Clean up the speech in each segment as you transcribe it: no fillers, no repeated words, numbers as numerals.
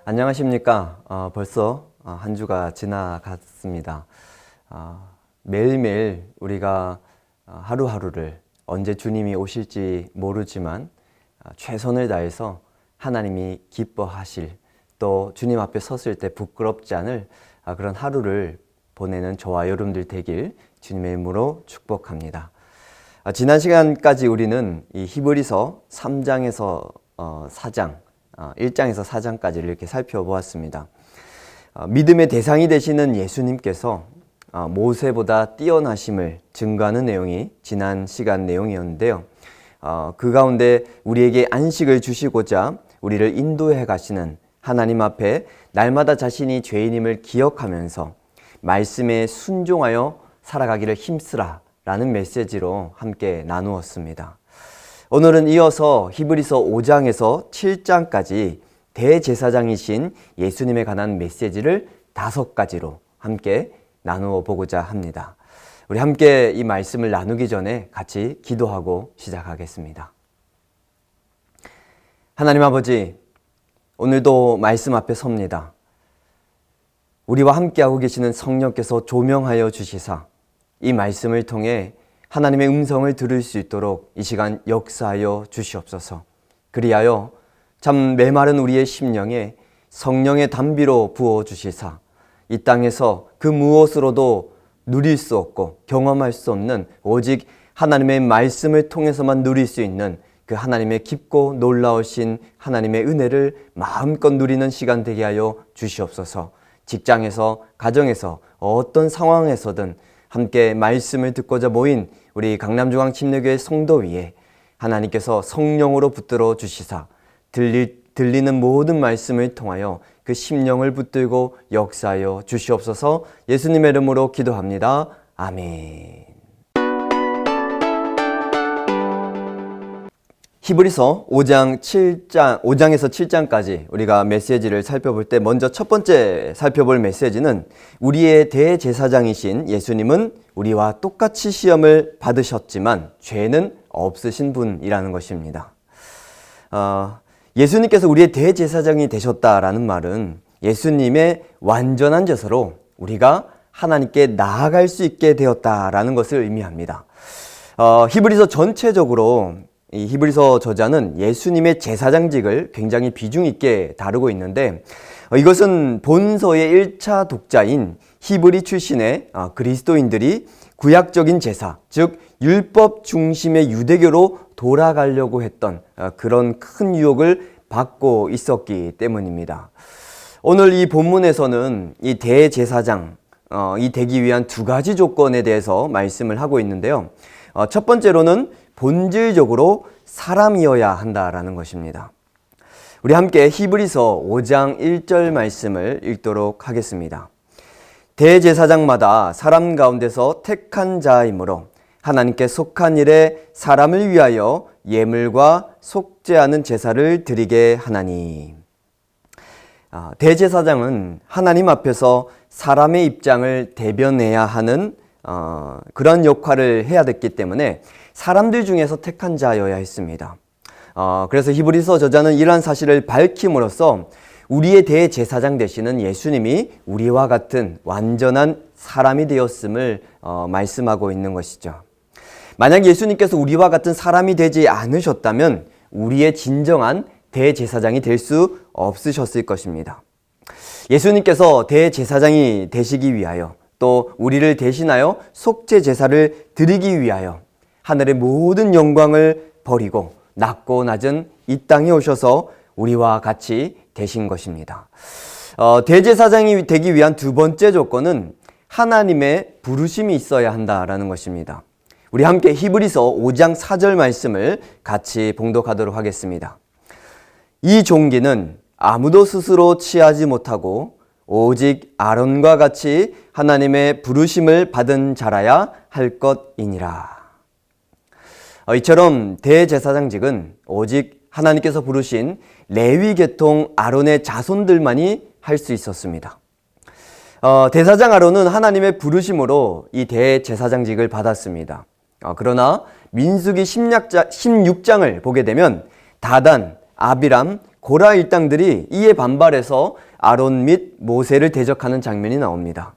안녕하십니까. 벌써 한 주가 지나갔습니다. 매일매일 우리가 하루하루를 언제 주님이 오실지 모르지만 최선을 다해서 하나님이 기뻐하실, 또 주님 앞에 섰을 때 부끄럽지 않을 그런 하루를 보내는 저와 여러분들 되길 주님의 이름으로 축복합니다. 지난 시간까지 우리는 이 히브리서 3장에서 4장, 1장에서 4장까지를 이렇게 살펴보았습니다. 믿음의 대상이 되시는 예수님께서 모세보다 뛰어나심을 증거하는 내용이 지난 시간 내용이었는데요. 그 가운데 우리에게 안식을 주시고자 우리를 인도해 가시는 하나님 앞에 날마다 자신이 죄인임을 기억하면서 말씀에 순종하여 살아가기를 힘쓰라 라는 메시지로 함께 나누었습니다. 오늘은 이어서 히브리서 5장에서 7장까지 대제사장이신 예수님에 관한 메시지를 5가지로 함께 나누어 보고자 합니다. 우리 함께 이 말씀을 나누기 전에 같이 기도하고 시작하겠습니다. 하나님 아버지, 오늘도 말씀 앞에 섭니다. 우리와 함께하고 계시는 성령께서 조명하여 주시사 이 말씀을 통해 하나님의 음성을 들을 수 있도록 이 시간 역사하여 주시옵소서. 그리하여 참 메마른 우리의 심령에 성령의 담비로 부어주시사 이 땅에서 그 무엇으로도 누릴 수 없고 경험할 수 없는 오직 하나님의 말씀을 통해서만 누릴 수 있는 그 하나님의 깊고 놀라우신 하나님의 은혜를 마음껏 누리는 시간 되게 하여 주시옵소서. 직장에서, 가정에서, 어떤 상황에서든 함께 말씀을 듣고자 모인 우리 강남중앙 침례교회 성도 위에 하나님께서 성령으로 붙들어 주시사 들리는 모든 말씀을 통하여 그 심령을 붙들고 역사하여 주시옵소서. 예수님의 이름으로 기도합니다. 아멘. 히브리서 5장에서 7장까지 우리가 메시지를 살펴볼 때 먼저 첫 번째 살펴볼 메시지는 우리의 대제사장이신 예수님은 우리와 똑같이 시험을 받으셨지만 죄는 없으신 분이라는 것입니다. 예수님께서 우리의 대제사장이 되셨다라는 말은 예수님의 완전한 제사로 우리가 하나님께 나아갈 수 있게 되었다라는 것을 의미합니다. 히브리서 전체적으로 이 히브리서 저자는 예수님의 제사장직을 굉장히 비중 있게 다루고 있는데 이것은 본서의 1차 독자인 히브리 출신의 그리스도인들이 구약적인 제사, 즉 율법 중심의 유대교로 돌아가려고 했던 그런 큰 유혹을 받고 있었기 때문입니다. 오늘 이 본문에서는 이 대제사장, 이 되기 위한 2가지 조건에 대해서 말씀을 하고 있는데요. 첫 번째로는 본질적으로 사람이어야 한다라는 것입니다. 우리 함께 히브리서 5장 1절 말씀을 읽도록 하겠습니다. 대제사장마다 사람 가운데서 택한 자이므로 하나님께 속한 일에 사람을 위하여 예물과 속죄하는 제사를 드리게 하나니. 대제사장은 하나님 앞에서 사람의 입장을 대변해야 하는 그런 역할을 해야 됐기 때문에 사람들 중에서 택한 자여야 했습니다. 그래서 히브리서 저자는 이러한 사실을 밝힘으로써 우리의 대제사장 되시는 예수님이 우리와 같은 완전한 사람이 되었음을 말씀하고 있는 것이죠. 만약 예수님께서 우리와 같은 사람이 되지 않으셨다면 우리의 진정한 대제사장이 될 수 없으셨을 것입니다. 예수님께서 대제사장이 되시기 위하여 또 우리를 대신하여 속죄 제사를 드리기 위하여 하늘의 모든 영광을 버리고 낮고 낮은 이 땅에 오셔서 우리와 같이 되신 것입니다. 대제사장이 되기 위한 2번째 조건은 하나님의 부르심이 있어야 한다라는 것입니다. 우리 함께 히브리서 5장 4절 말씀을 같이 봉독하도록 하겠습니다. 이 종기는 아무도 스스로 취하지 못하고 오직 아론과 같이 하나님의 부르심을 받은 자라야 할 것이니라. 이처럼 대제사장직은 오직 하나님께서 부르신 레위 계통 아론의 자손들만이 할 수 있었습니다. 대사장 아론은 하나님의 부르심으로 이 대제사장직을 받았습니다. 그러나 민수기 16장을 보게 되면 다단, 아비람, 고라 일당들이 이에 반발해서 아론 및 모세를 대적하는 장면이 나옵니다.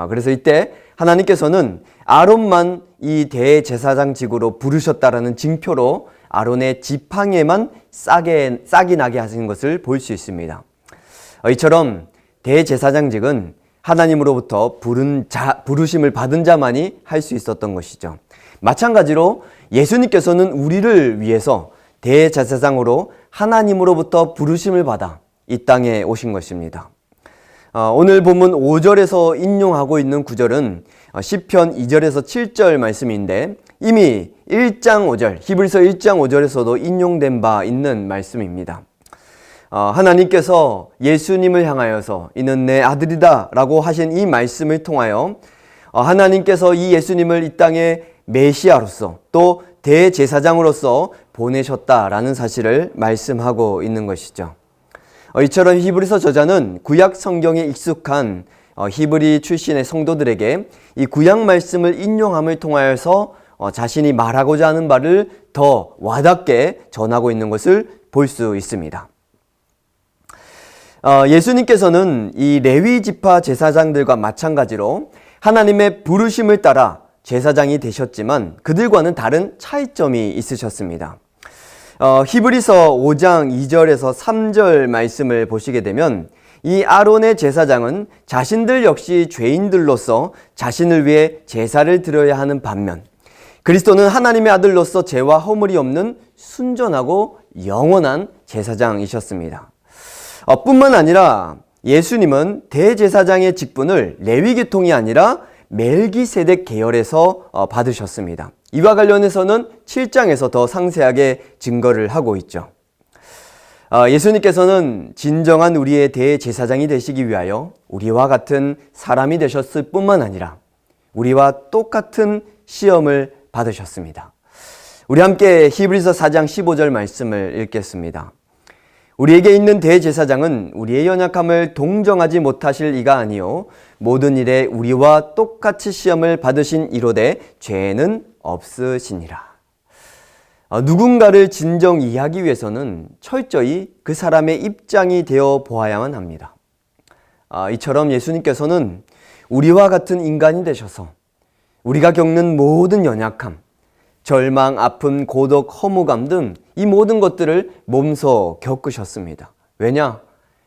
그래서 이때 하나님께서는 아론만 이 대제사장직으로 부르셨다라는 징표로 아론의 지팡이에만 싹이 나게 하신 것을 볼 수 있습니다. 이처럼 대제사장직은 하나님으로부터 부르심을 받은 자만이 할 수 있었던 것이죠. 마찬가지로 예수님께서는 우리를 위해서 대제사장으로 하나님으로부터 부르심을 받아 이 땅에 오신 것입니다. 오늘 본문 5절에서 인용하고 있는 구절은 시편 2절에서 7절 말씀인데 이미 1장 5절, 히브리서 1장 5절에서도 인용된 바 있는 말씀입니다. 하나님께서 예수님을 향하여서 이는 내 아들이다 라고 하신 이 말씀을 통하여 하나님께서 이 예수님을 이 땅에 메시아로서 또 대제사장으로서 보내셨다라는 사실을 말씀하고 있는 것이죠. 이처럼 히브리서 저자는 구약 성경에 익숙한 히브리 출신의 성도들에게 이 구약 말씀을 인용함을 통하여서 자신이 말하고자 하는 바를 더 와닿게 전하고 있는 것을 볼 수 있습니다. 예수님께서는 이 레위 지파 제사장들과 마찬가지로 하나님의 부르심을 따라 제사장이 되셨지만 그들과는 다른 차이점이 있으셨습니다. 히브리서 5장 2절에서 3절 말씀을 보시게 되면 이 아론의 제사장은 자신들 역시 죄인들로서 자신을 위해 제사를 드려야 하는 반면 그리스도는 하나님의 아들로서 죄와 허물이 없는 순전하고 영원한 제사장이셨습니다. 뿐만 아니라 예수님은 대제사장의 직분을 레위계통이 아니라 멜기세덱 계열에서 받으셨습니다. 이와 관련해서는 7장에서 더 상세하게 증거를 하고 있죠. 예수님께서는 진정한 우리의 대제사장이 되시기 위하여 우리와 같은 사람이 되셨을 뿐만 아니라 우리와 똑같은 시험을 받으셨습니다. 우리 함께 히브리서 4장 15절 말씀을 읽겠습니다. 우리에게 있는 대제사장은 우리의 연약함을 동정하지 못하실 이가 아니요 모든 일에 우리와 똑같이 시험을 받으신 이로되 죄는 없으시니라. 누군가를 진정 이해하기 위해서는 철저히 그 사람의 입장이 되어 보아야만 합니다. 이처럼 예수님께서는 우리와 같은 인간이 되셔서 우리가 겪는 모든 연약함, 절망, 아픔, 고독, 허무감 등 이 모든 것들을 몸소 겪으셨습니다. 왜냐?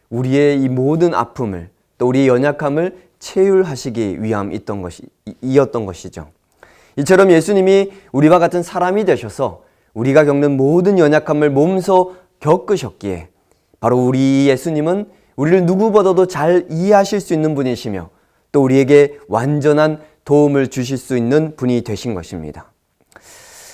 우리의 이 모든 아픔을 또 우리의 연약함을 체휼하시기 위함이었던 것이죠. 이처럼 예수님이 우리와 같은 사람이 되셔서 우리가 겪는 모든 연약함을 몸소 겪으셨기에 바로 우리 예수님은 우리를 누구보다도 잘 이해하실 수 있는 분이시며 또 우리에게 완전한 도움을 주실 수 있는 분이 되신 것입니다.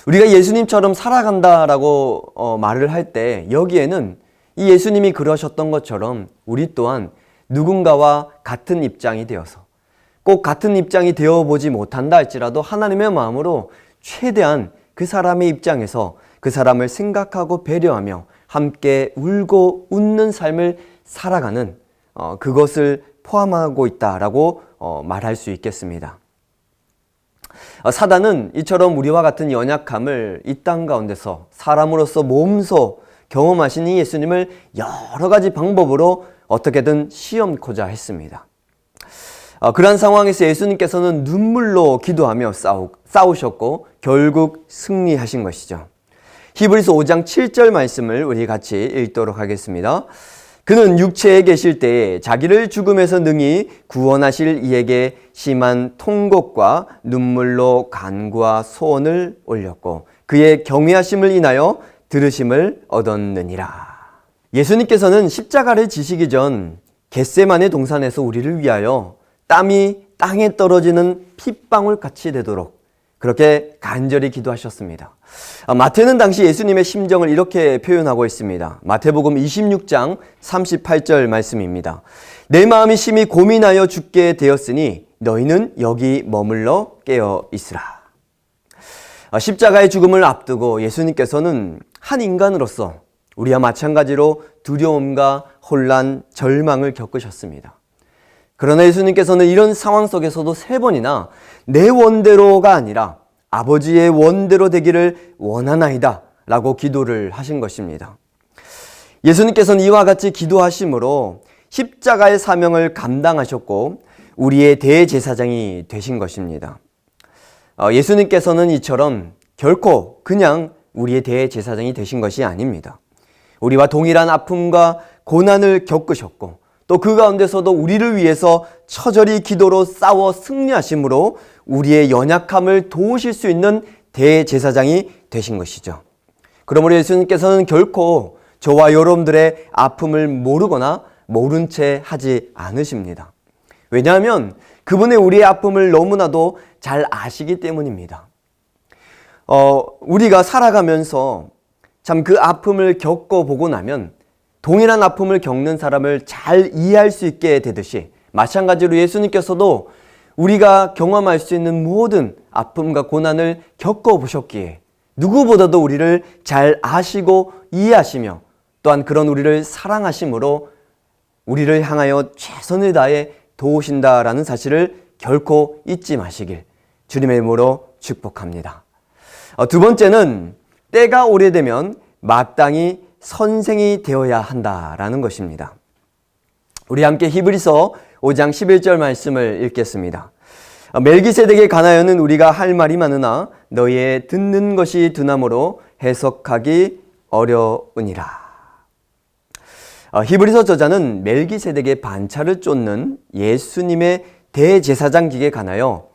우리가 예수님처럼 살아간다라고 말을 할 때 여기에는 이 예수님이 그러셨던 것처럼 우리 또한 누군가와 같은 입장이 되어서 꼭 같은 입장이 되어보지 못한다 할지라도 하나님의 마음으로 최대한 그 사람의 입장에서 그 사람을 생각하고 배려하며 함께 울고 웃는 삶을 살아가는 그것을 포함하고 있다라고 말할 수 있겠습니다. 사단은 이처럼 우리와 같은 연약함을 이 땅 가운데서 사람으로서 몸소 경험하신 이 예수님을 여러 가지 방법으로 어떻게든 시험코자 했습니다. 그러한 상황에서 예수님께서는 눈물로 기도하며 싸우셨고 결국 승리하신 것이죠. 히브리서 5장 7절 말씀을 우리 같이 읽도록 하겠습니다. 그는 육체에 계실 때에 자기를 죽음에서 능히 구원하실 이에게 심한 통곡과 눈물로 간구와 소원을 올렸고 그의 경외하심을 인하여 들으심을 얻었느니라. 예수님께서는 십자가를 지시기 전 겟세마네 동산에서 우리를 위하여 땀이 땅에 떨어지는 핏방울 같이 되도록 그렇게 간절히 기도하셨습니다. 마태는 당시 예수님의 심정을 이렇게 표현하고 있습니다. 마태복음 26장 38절 말씀입니다. 내 마음이 심히 고민하여 죽게 되었으니 너희는 여기 머물러 깨어 있으라. 십자가의 죽음을 앞두고 예수님께서는 한 인간으로서 우리와 마찬가지로 두려움과 혼란, 절망을 겪으셨습니다. 그러나 예수님께서는 이런 상황 속에서도 3번이나 내 원대로가 아니라 아버지의 원대로 되기를 원하나이다 라고 기도를 하신 것입니다. 예수님께서는 이와 같이 기도하심으로 십자가의 사명을 감당하셨고 우리의 대제사장이 되신 것입니다. 예수님께서는 이처럼 결코 그냥 우리의 대제사장이 되신 것이 아닙니다. 우리와 동일한 아픔과 고난을 겪으셨고 또 그 가운데서도 우리를 위해서 처절히 기도로 싸워 승리하심으로 우리의 연약함을 도우실 수 있는 대제사장이 되신 것이죠. 그러므로 예수님께서는 결코 저와 여러분들의 아픔을 모르거나 모른 채 하지 않으십니다. 왜냐하면 그분의 우리의 아픔을 너무나도 잘 아시기 때문입니다. 우리가 살아가면서 참 그 아픔을 겪어보고 나면 동일한 아픔을 겪는 사람을 잘 이해할 수 있게 되듯이 마찬가지로 예수님께서도 우리가 경험할 수 있는 모든 아픔과 고난을 겪어보셨기에 누구보다도 우리를 잘 아시고 이해하시며 또한 그런 우리를 사랑하심으로 우리를 향하여 최선을 다해 도우신다라는 사실을 결코 잊지 마시길 주님의 이름으로 축복합니다. 두 번째는 때가 오래되면 마땅히 선생이 되어야 한다라는 것입니다. 우리 함께 히브리서 5장 11절 말씀을 읽겠습니다. 멜기세덱에 관하여는 우리가 할 말이 많으나 너희의 듣는 것이 두나무로 해석하기 어려우니라. 히브리서 저자는 멜기세덱의 반차를 쫓는 예수님의 대제사장직에 관하여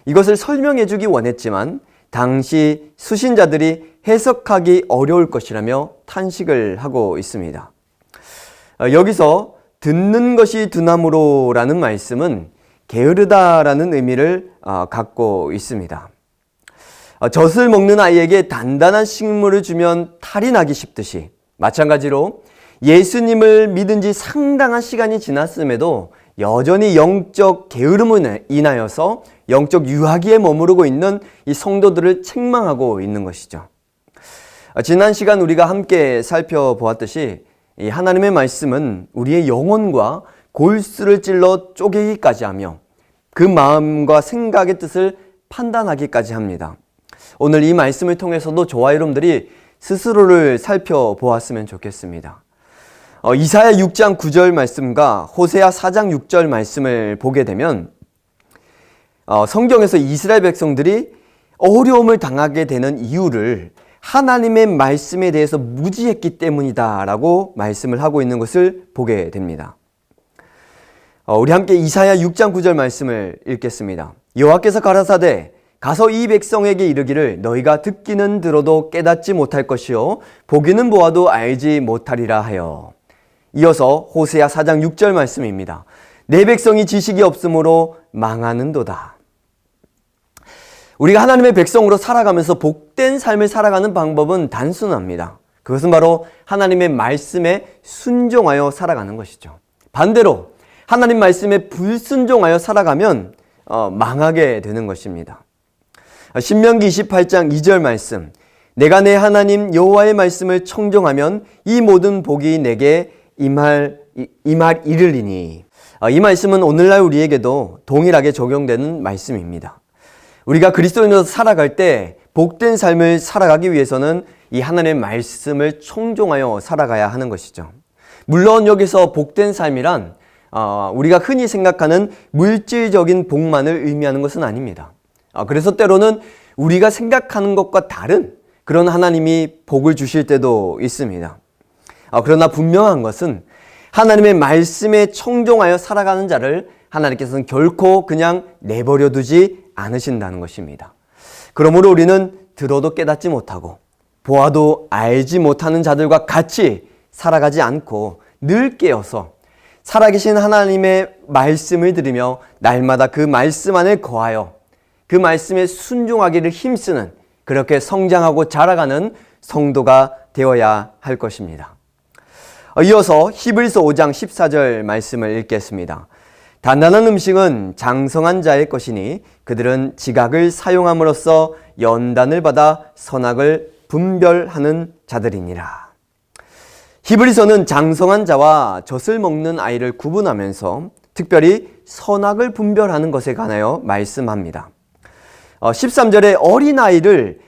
이것을 설명해 주기 원했지만 당시 수신자들이 해석하기 어려울 것이라며 탄식을 하고 있습니다. 여기서 듣는 것이 두나무로라는 말씀은 게으르다라는 의미를 갖고 있습니다. 젖을 먹는 아이에게 단단한 식물을 주면 탈이 나기 쉽듯이 마찬가지로 예수님을 믿은 지 상당한 시간이 지났음에도 여전히 영적 게으름으로 인하여서 영적 유아기에 머무르고 있는 이 성도들을 책망하고 있는 것이죠. 지난 시간 우리가 함께 살펴보았듯이 이 하나님의 말씀은 우리의 영혼과 골수를 찔러 쪼개기까지 하며 그 마음과 생각의 뜻을 판단하기까지 합니다. 오늘 이 말씀을 통해서도 저와 여러분들이 스스로를 살펴보았으면 좋겠습니다. 이사야 6장 9절 말씀과 호세아 4장 6절 말씀을 보게 되면 성경에서 이스라엘 백성들이 어려움을 당하게 되는 이유를 하나님의 말씀에 대해서 무지했기 때문이다 라고 말씀을 하고 있는 것을 보게 됩니다. 우리 함께 이사야 6장 9절 말씀을 읽겠습니다. 여호와께서 가라사대 가서 이 백성에게 이르기를 너희가 듣기는 들어도 깨닫지 못할 것이요 보기는 보아도 알지 못하리라 하여. 이어서 호세아 4장 6절 말씀입니다. 내 백성이 지식이 없으므로 망하는도다. 우리가 하나님의 백성으로 살아가면서 복된 삶을 살아가는 방법은 단순합니다. 그것은 바로 하나님의 말씀에 순종하여 살아가는 것이죠. 반대로 하나님 말씀에 불순종하여 살아가면 망하게 되는 것입니다. 신명기 28장 2절 말씀, 내가 내 하나님 여호와의 말씀을 청종하면 이 모든 복이 내게 임할 이르리니. 이 말씀은 오늘날 우리에게도 동일하게 적용되는 말씀입니다. 우리가 그리스도인으로 살아갈 때 복된 삶을 살아가기 위해서는 이 하나님의 말씀을 청종하여 살아가야 하는 것이죠. 물론 여기서 복된 삶이란 우리가 흔히 생각하는 물질적인 복만을 의미하는 것은 아닙니다. 그래서 때로는 우리가 생각하는 것과 다른 그런 하나님이 복을 주실 때도 있습니다. 그러나 분명한 것은 하나님의 말씀에 청종하여 살아가는 자를 하나님께서는 결코 그냥 내버려 두지 않으신다는 것입니다. 그러므로 우리는 들어도 깨닫지 못하고 보아도 알지 못하는 자들과 같이 살아가지 않고 늘 깨어서 살아계신 하나님의 말씀을 들으며 날마다 그 말씀 안에 거하여 그 말씀에 순종하기를 힘쓰는 그렇게 성장하고 자라가는 성도가 되어야 할 것입니다. 이어서 히브리서 5장 14절 말씀을 읽겠습니다. 단단한 음식은 장성한 자의 것이니 그들은 지각을 사용함으로써 연단을 받아 선악을 분별하는 자들이니라. 히브리서는 장성한 자와 젖을 먹는 아이를 구분하면서 특별히 선악을 분별하는 것에 관하여 말씀합니다. 13절에 어린아이를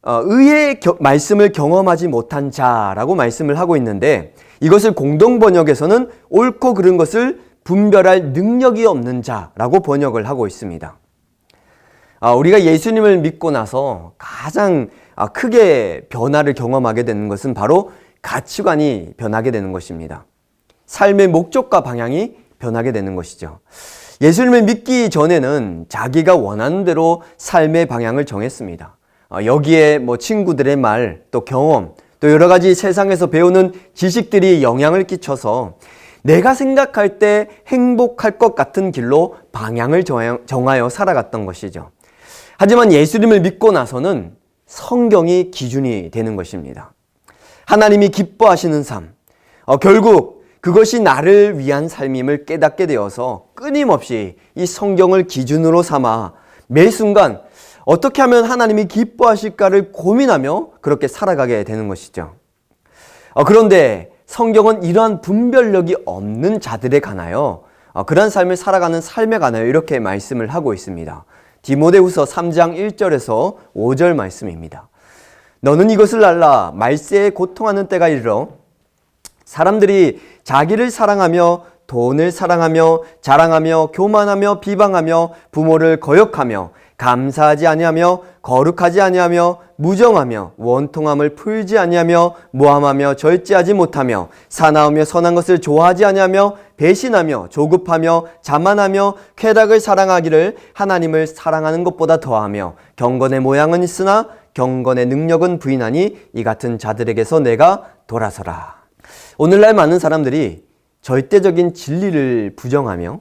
의의 말씀을 경험하지 못한 자라고 말씀을 하고 있는데 이것을 공동 번역에서는 옳고 그른 것을 분별할 능력이 없는 자라고 번역을 하고 있습니다. 우리가 예수님을 믿고 나서 가장 크게 변화를 경험하게 되는 것은 바로 가치관이 변하게 되는 것입니다. 삶의 목적과 방향이 변하게 되는 것이죠. 예수님을 믿기 전에는 자기가 원하는 대로 삶의 방향을 정했습니다. 여기에 친구들의 말, 또 경험, 또 여러 가지 세상에서 배우는 지식들이 영향을 끼쳐서 내가 생각할 때 행복할 것 같은 길로 방향을 정하여 살아갔던 것이죠. 하지만 예수님을 믿고 나서는 성경이 기준이 되는 것입니다. 하나님이 기뻐하시는 삶, 결국 그것이 나를 위한 삶임을 깨닫게 되어서 끊임없이 이 성경을 기준으로 삼아 매 순간 어떻게 하면 하나님이 기뻐하실까를 고민하며 그렇게 살아가게 되는 것이죠. 그런데 성경은 이러한 분별력이 없는 자들에 관하여 그런 삶을 살아가는 삶에 관하여 이렇게 말씀을 하고 있습니다. 디모데후서 3장 1절에서 5절 말씀입니다. 너는 이것을 알라. 말세에 고통하는 때가 이르러 사람들이 자기를 사랑하며 돈을 사랑하며 자랑하며 교만하며 비방하며 부모를 거역하며 감사하지 아니하며 거룩하지 아니하며 무정하며 원통함을 풀지 아니하며 모함하며 절제하지 못하며 사나우며 선한 것을 좋아하지 아니하며 배신하며 조급하며 자만하며 쾌락을 사랑하기를 하나님을 사랑하는 것보다 더하며 경건의 모양은 있으나 경건의 능력은 부인하니 이 같은 자들에게서 내가 돌아서라. 오늘날 많은 사람들이 절대적인 진리를 부정하며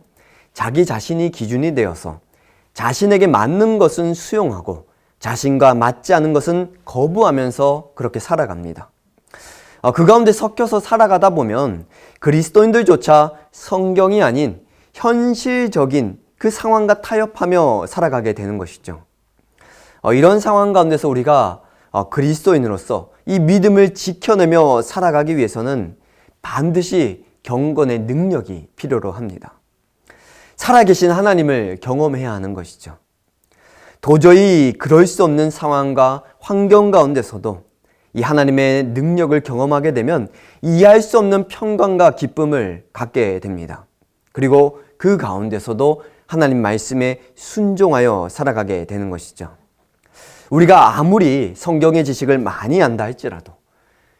자기 자신이 기준이 되어서 자신에게 맞는 것은 수용하고 자신과 맞지 않은 것은 거부하면서 그렇게 살아갑니다. 그 가운데 섞여서 살아가다 보면 그리스도인들조차 성경이 아닌 현실적인 그 상황과 타협하며 살아가게 되는 것이죠. 이런 상황 가운데서 우리가 그리스도인으로서 이 믿음을 지켜내며 살아가기 위해서는 반드시 경건의 능력이 필요로 합니다. 살아계신 하나님을 경험해야 하는 것이죠. 도저히 그럴 수 없는 상황과 환경 가운데서도 이 하나님의 능력을 경험하게 되면 이해할 수 없는 평강과 기쁨을 갖게 됩니다. 그리고 그 가운데서도 하나님 말씀에 순종하여 살아가게 되는 것이죠. 우리가 아무리 성경의 지식을 많이 안다 할지라도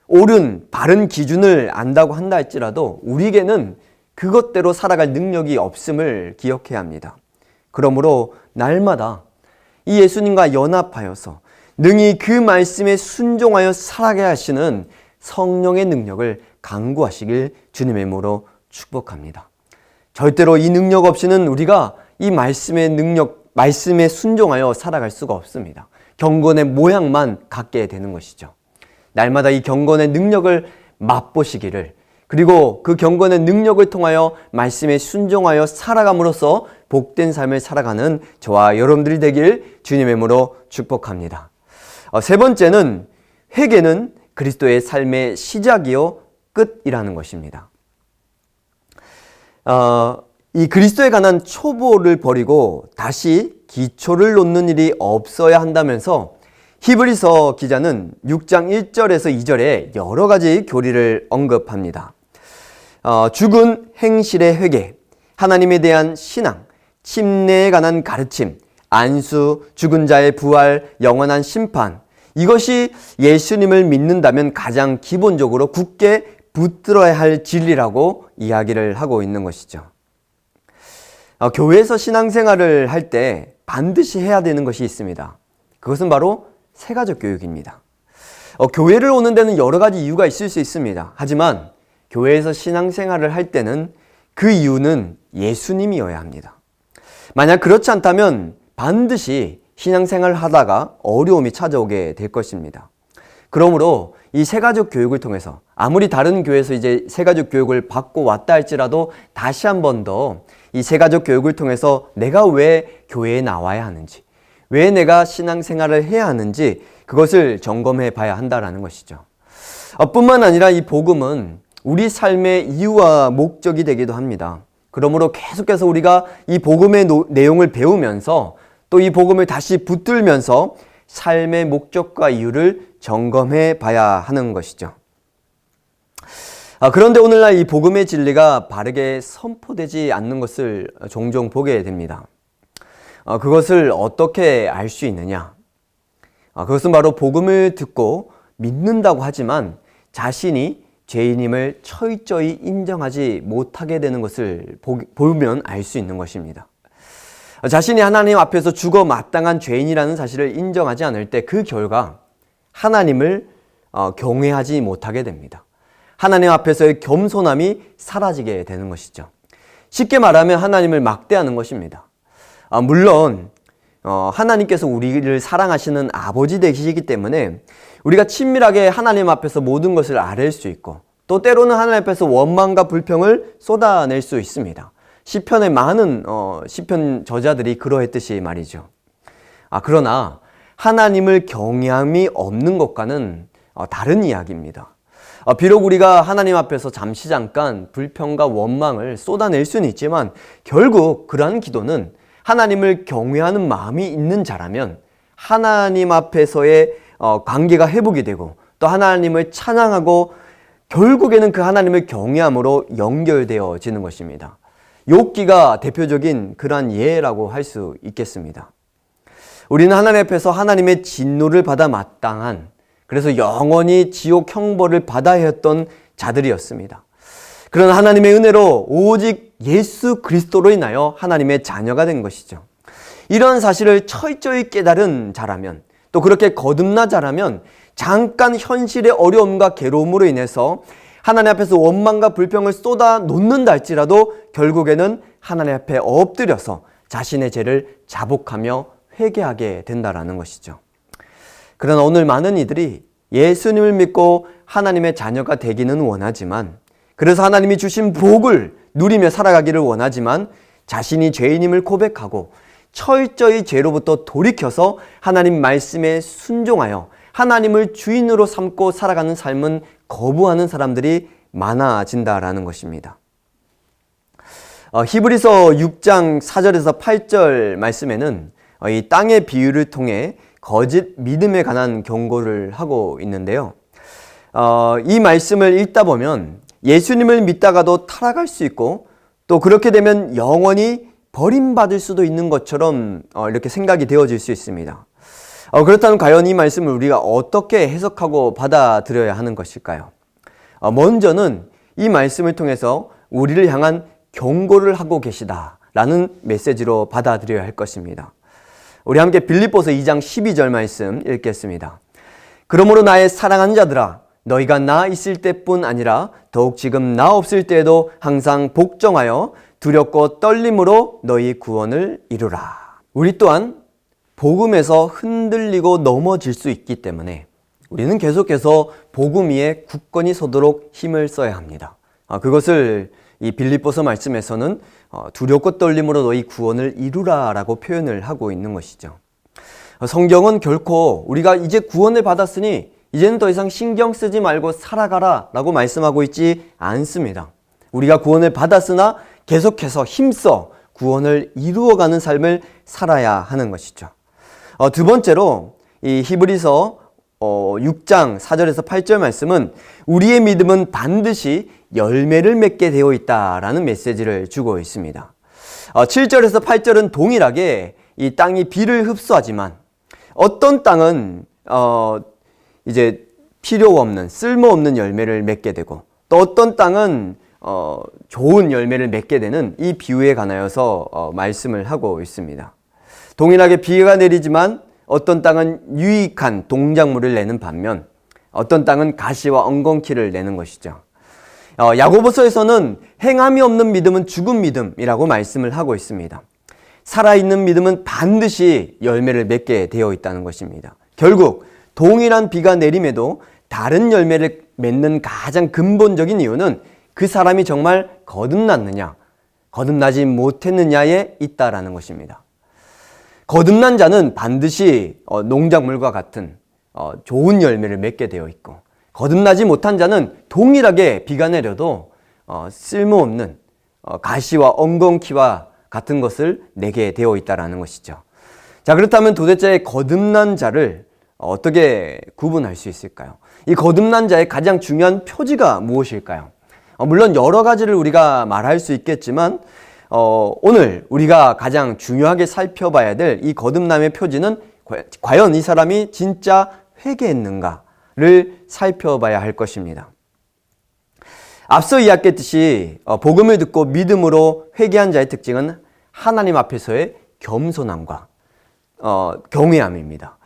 옳은 바른 기준을 안다고 한다 할지라도 우리에게는 그것대로 살아갈 능력이 없음을 기억해야 합니다. 그러므로 날마다 이 예수님과 연합하여서 능히 그 말씀에 순종하여 살아가게 하시는 성령의 능력을 간구하시길 주님의 이름으로 축복합니다. 절대로 이 능력 없이는 우리가 이 말씀에 순종하여 살아갈 수가 없습니다. 경건의 모양만 갖게 되는 것이죠. 날마다 이 경건의 능력을 맛보시기를, 그리고 그 경건의 능력을 통하여 말씀에 순종하여 살아감으로써 복된 삶을 살아가는 저와 여러분들이 되길 주님의 이름으로 축복합니다. 세 번째는 회개는 그리스도의 삶의 시작이요 끝이라는 것입니다. 이 그리스도에 관한 초보를 버리고 다시 기초를 놓는 일이 없어야 한다면서 히브리서 기자는 6장 1절에서 2절에 여러 가지 교리를 언급합니다. 죽은 행실의 회개, 하나님에 대한 신앙, 침례에 관한 가르침, 안수, 죽은 자의 부활, 영원한 심판, 이것이 예수님을 믿는다면 가장 기본적으로 굳게 붙들어야 할 진리라고 이야기를 하고 있는 것이죠. 교회에서 신앙생활을 할 때 반드시 해야 되는 것이 있습니다. 그것은 바로 세가족 교육입니다. 교회를 오는 데는 여러 가지 이유가 있을 수 있습니다. 하지만 교회에서 신앙생활을 할 때는 그 이유는 예수님이어야 합니다. 만약 그렇지 않다면 반드시 신앙생활을 하다가 어려움이 찾아오게 될 것입니다. 그러므로 이 세가족 교육을 통해서 아무리 다른 교회에서 이제 세가족 교육을 받고 왔다 할지라도 다시 한 번 더 이 세가족 교육을 통해서 내가 왜 교회에 나와야 하는지, 왜 내가 신앙생활을 해야 하는지 그것을 점검해 봐야 한다는 것이죠. 뿐만 아니라 이 복음은 우리 삶의 이유와 목적이 되기도 합니다. 그러므로 계속해서 우리가 이 복음의 내용을 배우면서 또 이 복음을 다시 붙들면서 삶의 목적과 이유를 점검해 봐야 하는 것이죠. 그런데 오늘날 이 복음의 진리가 바르게 선포되지 않는 것을 종종 보게 됩니다. 그것을 어떻게 알 수 있느냐? 그것은 바로 복음을 듣고 믿는다고 하지만 자신이 죄인임을 철저히 인정하지 못하게 되는 것을 보면 알 수 있는 것입니다. 자신이 하나님 앞에서 죽어 마땅한 죄인이라는 사실을 인정하지 않을 때 그 결과 하나님을 경외하지 못하게 됩니다. 하나님 앞에서의 겸손함이 사라지게 되는 것이죠. 쉽게 말하면 하나님을 막대하는 것입니다. 물론 하나님께서 우리를 사랑하시는 아버지 되시기 때문에 우리가 친밀하게 하나님 앞에서 모든 것을 아뢰일 수 있고 또 때로는 하나님 앞에서 원망과 불평을 쏟아낼 수 있습니다. 시편의 많은 시편 저자들이 그러했듯이 말이죠. 그러나 하나님을 경외함이 없는 것과는 다른 이야기입니다. 비록 우리가 하나님 앞에서 잠깐 불평과 원망을 쏟아낼 수는 있지만 결국 그러한 기도는 하나님을 경외하는 마음이 있는 자라면 하나님 앞에서의 관계가 회복이 되고 또 하나님을 찬양하고 결국에는 그 하나님을 경외함으로 연결되어지는 것입니다. 욥기가 대표적인 그러한 예라고 할 수 있겠습니다. 우리는 하나님 앞에서 하나님의 진노를 받아 마땅한, 그래서 영원히 지옥 형벌을 받아야 했던 자들이었습니다. 그러나 하나님의 은혜로 오직 예수 그리스도로 인하여 하나님의 자녀가 된 것이죠. 이런 사실을 철저히 깨달은 자라면, 또 그렇게 거듭난 자라면 잠깐 현실의 어려움과 괴로움으로 인해서 하나님 앞에서 원망과 불평을 쏟아 놓는다 할지라도 결국에는 하나님 앞에 엎드려서 자신의 죄를 자복하며 회개하게 된다라는 것이죠. 그러나 오늘 많은 이들이 예수님을 믿고 하나님의 자녀가 되기는 원하지만, 그래서 하나님이 주신 복을 누리며 살아가기를 원하지만 자신이 죄인임을 고백하고 철저히 죄로부터 돌이켜서 하나님 말씀에 순종하여 하나님을 주인으로 삼고 살아가는 삶은 거부하는 사람들이 많아진다라는 것입니다. 히브리서 6장 4절에서 8절 말씀에는 이 땅의 비유를 통해 거짓 믿음에 관한 경고를 하고 있는데요. 이 말씀을 읽다 보면 예수님을 믿다가도 타락할 수 있고 또 그렇게 되면 영원히 버림받을 수도 있는 것처럼 이렇게 생각이 되어질 수 있습니다. 그렇다면 과연 이 말씀을 우리가 어떻게 해석하고 받아들여야 하는 것일까요? 먼저는 이 말씀을 통해서 우리를 향한 경고를 하고 계시다라는 메시지로 받아들여야 할 것입니다. 우리 함께 빌립보서 2장 12절 말씀 읽겠습니다. 그러므로 나의 사랑하는 자들아, 너희가 나 있을 때뿐 아니라 더욱 지금 나 없을 때에도 항상 복종하여 두렵고 떨림으로 너희 구원을 이루라. 우리 또한 복음에서 흔들리고 넘어질 수 있기 때문에 우리는 계속해서 복음 위에 굳건히 서도록 힘을 써야 합니다. 그것을 이 빌립보서 말씀에서는 두렵고 떨림으로 너희 구원을 이루라 라고 표현을 하고 있는 것이죠. 성경은 결코 우리가 이제 구원을 받았으니 이제는 더 이상 신경 쓰지 말고 살아가라 라고 말씀하고 있지 않습니다. 우리가 구원을 받았으나 계속해서 힘써 구원을 이루어가는 삶을 살아야 하는 것이죠. 두 번째로 이 히브리서 6장 4절에서 8절 말씀은 우리의 믿음은 반드시 열매를 맺게 되어 있다라는 메시지를 주고 있습니다. 7절에서 8절은 동일하게 이 땅이 비를 흡수하지만 어떤 땅은 이제 필요 없는 쓸모없는 열매를 맺게 되고 또 어떤 땅은 좋은 열매를 맺게 되는 이 비유에 관하여서 말씀을 하고 있습니다. 동일하게 비가 내리지만 어떤 땅은 유익한 동작물을 내는 반면 어떤 땅은 가시와 엉겅퀴를 내는 것이죠. 야고보서에서는 행함이 없는 믿음은 죽은 믿음이라고 말씀을 하고 있습니다. 살아있는 믿음은 반드시 열매를 맺게 되어 있다는 것입니다. 결국 동일한 비가 내림에도 다른 열매를 맺는 가장 근본적인 이유는 그 사람이 정말 거듭났느냐, 거듭나지 못했느냐에 있다라는 것입니다. 거듭난 자는 반드시 농작물과 같은 좋은 열매를 맺게 되어 있고, 거듭나지 못한 자는 동일하게 비가 내려도 쓸모없는 가시와 엉겅퀴와 같은 것을 내게 되어 있다라는 것이죠. 자, 그렇다면 도대체 거듭난 자를 어떻게 구분할 수 있을까요? 이 거듭난 자의 가장 중요한 표지가 무엇일까요? 물론 여러 가지를 우리가 말할 수 있겠지만 오늘 우리가 가장 중요하게 살펴봐야 될 이 거듭남의 표지는 과연 이 사람이 진짜 회개했는가를 살펴봐야 할 것입니다. 앞서 이야기했듯이 복음을 듣고 믿음으로 회개한 자의 특징은 하나님 앞에서의 겸손함과 경외함입니다.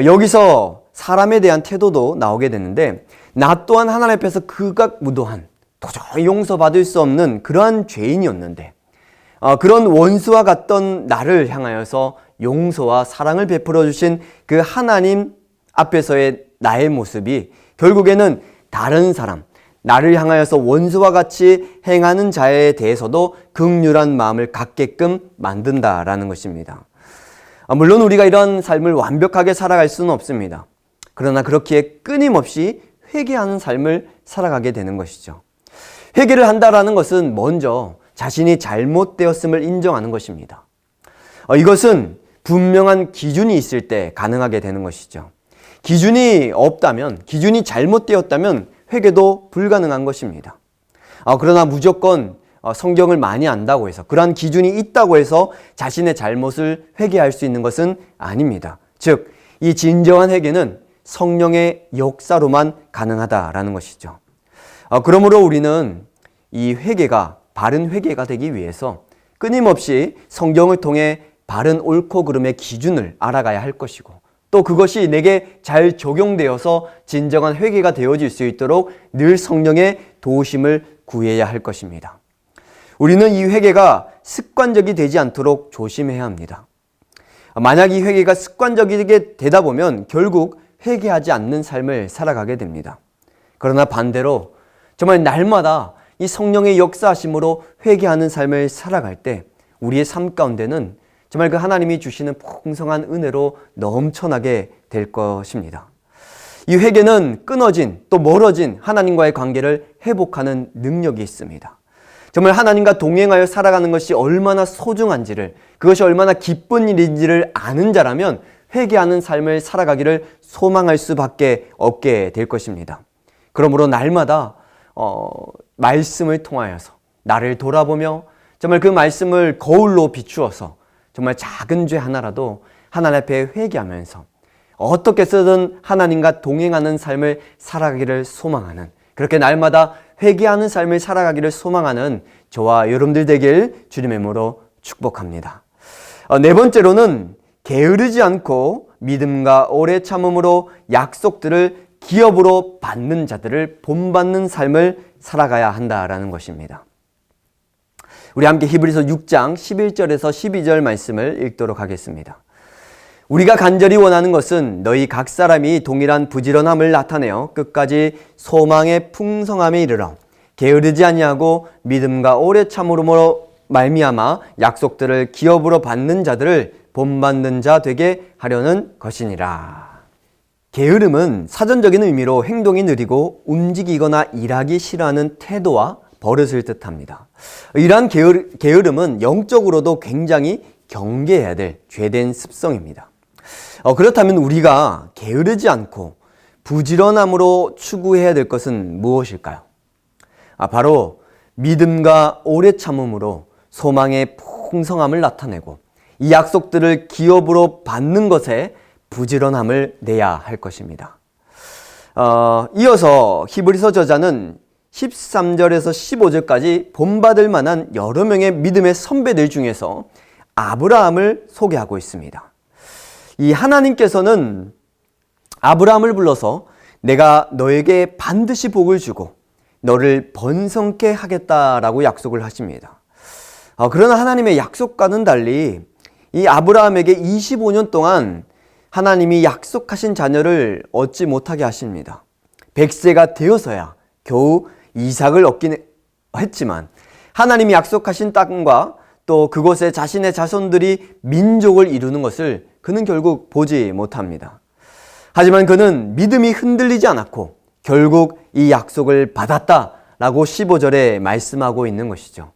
여기서 사람에 대한 태도도 나오게 되는데 나 또한 하나님 앞에서 극악무도한 도저히 용서받을 수 없는 그러한 죄인이었는데 그런 원수와 같던 나를 향하여서 용서와 사랑을 베풀어 주신 그 하나님 앞에서의 나의 모습이 결국에는 다른 사람, 나를 향하여서 원수와 같이 행하는 자에 대해서도 긍휼한 마음을 갖게끔 만든다라는 것입니다. 물론 우리가 이런 삶을 완벽하게 살아갈 수는 없습니다. 그러나 그렇기에 끊임없이 회개하는 삶을 살아가게 되는 것이죠. 회개를 한다라는 것은 먼저 자신이 잘못되었음을 인정하는 것입니다. 이것은 분명한 기준이 있을 때 가능하게 되는 것이죠. 기준이 없다면, 기준이 잘못되었다면 회개도 불가능한 것입니다. 그러나 무조건 성경을 많이 안다고 해서, 그러한 기준이 있다고 해서 자신의 잘못을 회개할 수 있는 것은 아닙니다. 즉, 이 진정한 회개는 성령의 역사로만 가능하다라는 것이죠. 그러므로 우리는 이 회개가 바른 회개가 되기 위해서 끊임없이 성경을 통해 바른 옳고 그름의 기준을 알아가야 할 것이고, 또 그것이 내게 잘 적용되어서 진정한 회개가 되어질 수 있도록 늘 성령의 도우심을 구해야 할 것입니다. 우리는 이 회개가 습관적이 되지 않도록 조심해야 합니다. 만약 이 회개가 습관적이게 되다 보면 결국 회개하지 않는 삶을 살아가게 됩니다. 그러나 반대로 정말 날마다 이 성령의 역사하심으로 회개하는 삶을 살아갈 때 우리의 삶 가운데는 정말 그 하나님이 주시는 풍성한 은혜로 넘쳐나게 될 것입니다. 이 회개는 끊어진 또 멀어진 하나님과의 관계를 회복하는 능력이 있습니다. 정말 하나님과 동행하여 살아가는 것이 얼마나 소중한지를, 그것이 얼마나 기쁜 일인지를 아는 자라면 회개하는 삶을 살아가기를 소망할 수밖에 없게 될 것입니다. 그러므로 날마다 말씀을 통하여서 나를 돌아보며 정말 그 말씀을 거울로 비추어서 정말 작은 죄 하나라도 하나님 앞에 회개하면서 어떻게 쓰든 하나님과 동행하는 삶을 살아가기를 소망하는, 그렇게 날마다 회개하는 삶을 살아가기를 소망하는 저와 여러분들 되길 주님의 이름으로 축복합니다. 네 번째로는 게으르지 않고 믿음과 오래 참음으로 약속들을 기업으로 받는 자들을 본받는 삶을 살아가야 한다라는 것입니다. 우리 함께 히브리서 6장 11절에서 12절 말씀을 읽도록 하겠습니다. 우리가 간절히 원하는 것은 너희 각 사람이 동일한 부지런함을 나타내어 끝까지 소망의 풍성함에 이르러 게으르지 아니하고 믿음과 오래 참음으로 말미암아 약속들을 기업으로 받는 자들을 본받는 자 되게 하려는 것이니라. 게으름은 사전적인 의미로 행동이 느리고 움직이거나 일하기 싫어하는 태도와 버릇을 뜻합니다. 이러한 게으름은 영적으로도 굉장히 경계해야 될 죄된 습성입니다. 그렇다면 우리가 게으르지 않고 부지런함으로 추구해야 될 것은 무엇일까요? 바로 믿음과 오래 참음으로 소망의 풍성함을 나타내고 이 약속들을 기업으로 받는 것에 부지런함을 내야 할 것입니다. 이어서 히브리서 저자는 13절에서 15절까지 본받을 만한 여러 명의 믿음의 선배들 중에서 아브라함을 소개하고 있습니다. 이 하나님께서는 아브라함을 불러서 내가 너에게 반드시 복을 주고 너를 번성케 하겠다라고 약속을 하십니다. 그러나 하나님의 약속과는 달리 이 아브라함에게 25년 동안 하나님이 약속하신 자녀를 얻지 못하게 하십니다. 100세가 되어서야 겨우 이삭을 얻긴 했지만 하나님이 약속하신 땅과 또 그곳에 자신의 자손들이 민족을 이루는 것을 그는 결국 보지 못합니다. 하지만 그는 믿음이 흔들리지 않았고 결국 이 약속을 받았다라고 15절에 말씀하고 있는 것이죠.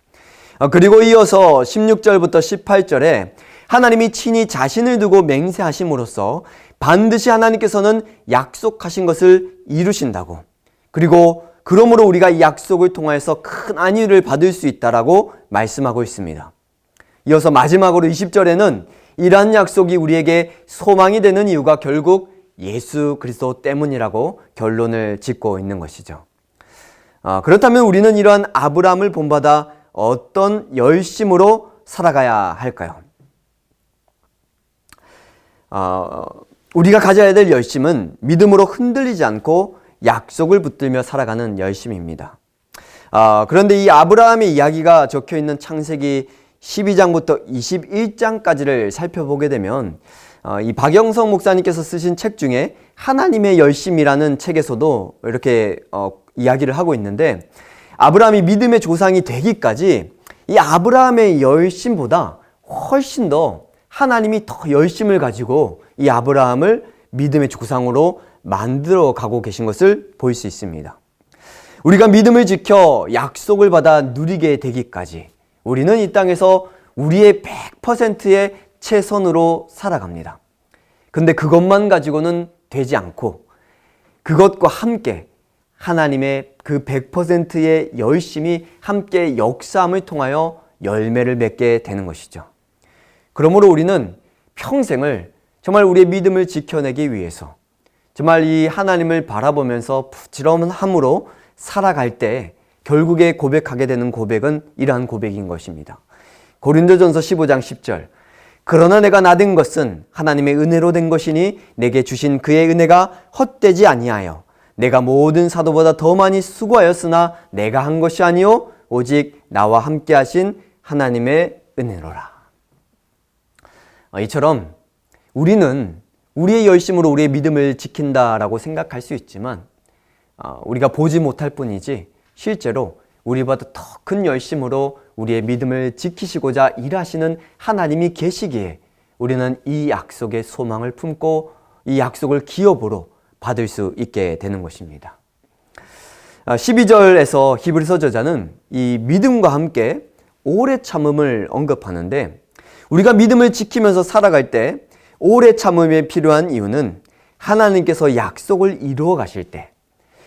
그리고 이어서 16절부터 18절에 하나님이 친히 자신을 두고 맹세하심으로써 반드시 하나님께서는 약속하신 것을 이루신다고, 그리고 그러므로 우리가 이 약속을 통하여서 큰 안위를 받을 수 있다라고 말씀하고 있습니다. 이어서 마지막으로 20절에는 이러한 약속이 우리에게 소망이 되는 이유가 결국 예수 그리스도 때문이라고 결론을 짓고 있는 것이죠. 그렇다면 우리는 이러한 아브라함을 본받아 어떤 열심으로 살아가야 할까요? 우리가 가져야 될 열심은 믿음으로 흔들리지 않고 약속을 붙들며 살아가는 열심입니다. 그런데 이 아브라함의 이야기가 적혀 있는 창세기 12장부터 21장까지를 살펴보게 되면 이 박영성 목사님께서 쓰신 책 중에 하나님의 열심이라는 책에서도 이렇게 이야기를 하고 있는데, 아브라함이 믿음의 조상이 되기까지 이 아브라함의 열심보다 훨씬 더 하나님이 더 열심을 가지고 이 아브라함을 믿음의 조상으로 만들어 가고 계신 것을 볼 수 있습니다. 우리가 믿음을 지켜 약속을 받아 누리게 되기까지 우리는 이 땅에서 우리의 100%의 최선으로 살아갑니다. 근데 그것만 가지고는 되지 않고 그것과 함께 하나님의 그 100%의 열심이 함께 역사함을 통하여 열매를 맺게 되는 것이죠. 그러므로 우리는 평생을 정말 우리의 믿음을 지켜내기 위해서 정말 이 하나님을 바라보면서 부지런함으로 살아갈 때 결국에 고백하게 되는 고백은 이러한 고백인 것입니다. 고린도전서 15장 10절, 그러나 내가 나된 것은 하나님의 은혜로 된 것이니 내게 주신 그의 은혜가 헛되지 아니하여 내가 모든 사도보다 더 많이 수고하였으나 내가 한 것이 아니요 오직 나와 함께 하신 하나님의 은혜로라. 이처럼 우리는 우리의 열심으로 우리의 믿음을 지킨다라고 생각할 수 있지만 우리가 보지 못할 뿐이지 실제로 우리보다 더 큰 열심으로 우리의 믿음을 지키시고자 일하시는 하나님이 계시기에 우리는 이 약속의 소망을 품고 이 약속을 기업으로 받을 수 있게 되는 것입니다. 12절에서 히브리서 저자는 이 믿음과 함께 오래 참음을 언급하는데, 우리가 믿음을 지키면서 살아갈 때 오래 참음에 필요한 이유는 하나님께서 약속을 이루어 가실 때